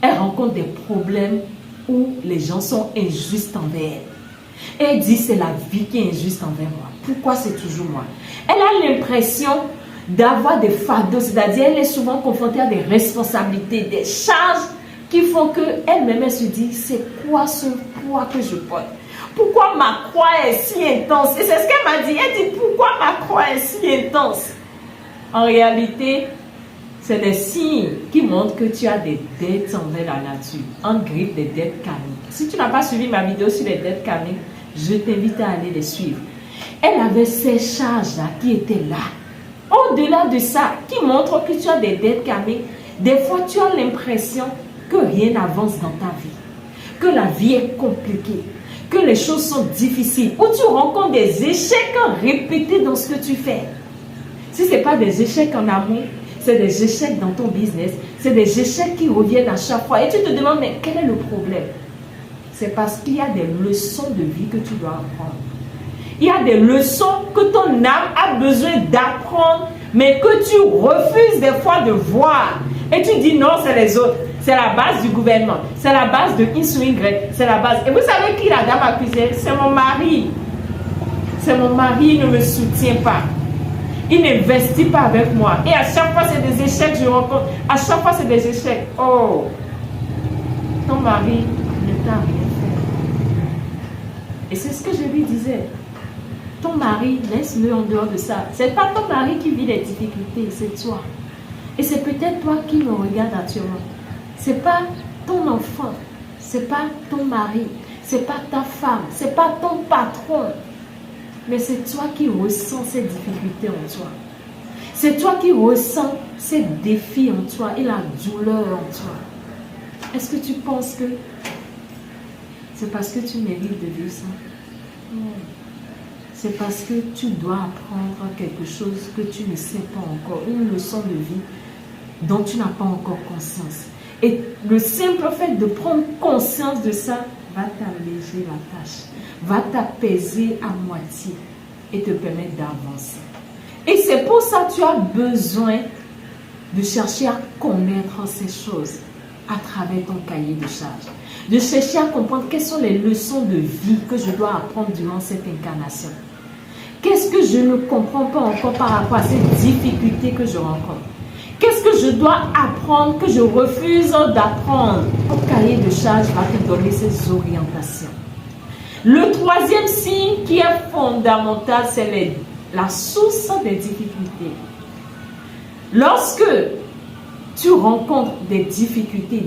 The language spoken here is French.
Elle rencontre des problèmes où les gens sont injustes envers elle. Elle dit c'est la vie qui est injuste envers moi. Pourquoi c'est toujours moi? Elle a l'impression d'avoir des fardeaux, c'est-à-dire elle est souvent confrontée à des responsabilités, des charges qui font qu'elle-même elle se dit c'est quoi ce poids que je porte? Pourquoi ma croix est si intense? Et c'est ce qu'elle m'a dit. Elle dit pourquoi ma croix est si intense? En réalité, c'est des signes qui montrent que tu as des dettes envers la nature. En grippe, des dettes karmiques. Si tu n'as pas suivi ma vidéo sur les dettes karmiques, je t'invite à aller les suivre. Elle avait ces charges-là qui étaient là. Au-delà de ça, qui montrent que tu as des dettes karmiques, des fois tu as l'impression que rien n'avance dans ta vie. Que la vie est compliquée. Que les choses sont difficiles. Ou tu rencontres des échecs répétés dans ce que tu fais. Si ce n'est pas des échecs en amour, c'est des échecs dans ton business, c'est des échecs qui reviennent à chaque fois. Et tu te demandes, mais quel est le problème? C'est parce qu'il y a des leçons de vie que tu dois apprendre. Il y a des leçons que ton âme a besoin d'apprendre, mais que tu refuses des fois de voir. Et tu dis, non, c'est les autres. C'est la base du gouvernement. C'est la base de X ou Y. C'est la base. Et vous savez qui la dame accusée? C'est mon mari. C'est mon mari, il ne me soutient pas. Il n'investit pas avec moi. Et à chaque fois, c'est des échecs que je rencontre. À chaque fois, c'est des échecs. Oh, ton mari ne t'a rien fait. Et c'est ce que je lui disais. Ton mari, laisse-le en dehors de ça. C'est pas ton mari qui vit les difficultés, c'est toi. Et c'est peut-être toi qui me regardes actuellement. C'est pas ton enfant. C'est pas ton mari. C'est pas ta femme. C'est pas ton patron. Mais c'est toi qui ressens ces difficultés en toi. C'est toi qui ressens ces défis en toi et la douleur en toi. Est-ce que tu penses que c'est parce que tu mérites de vivre ça? Non. C'est parce que tu dois apprendre quelque chose que tu ne sais pas encore. Une leçon de vie dont tu n'as pas encore conscience. Et le simple fait de prendre conscience de ça va t'alléger la tâche, va t'apaiser à moitié et te permettre d'avancer. Et c'est pour ça que tu as besoin de chercher à connaître ces choses à travers ton cahier de charges. De chercher à comprendre quelles sont les leçons de vie que je dois apprendre durant cette incarnation. Qu'est-ce que je ne comprends pas encore par rapport à ces difficultés que je rencontre? Qu'est-ce que je dois apprendre que je refuse d'apprendre? Ton cahier de charges va te donner ces orientations. Le troisième signe qui est fondamental, c'est la source des difficultés. Lorsque tu rencontres des difficultés,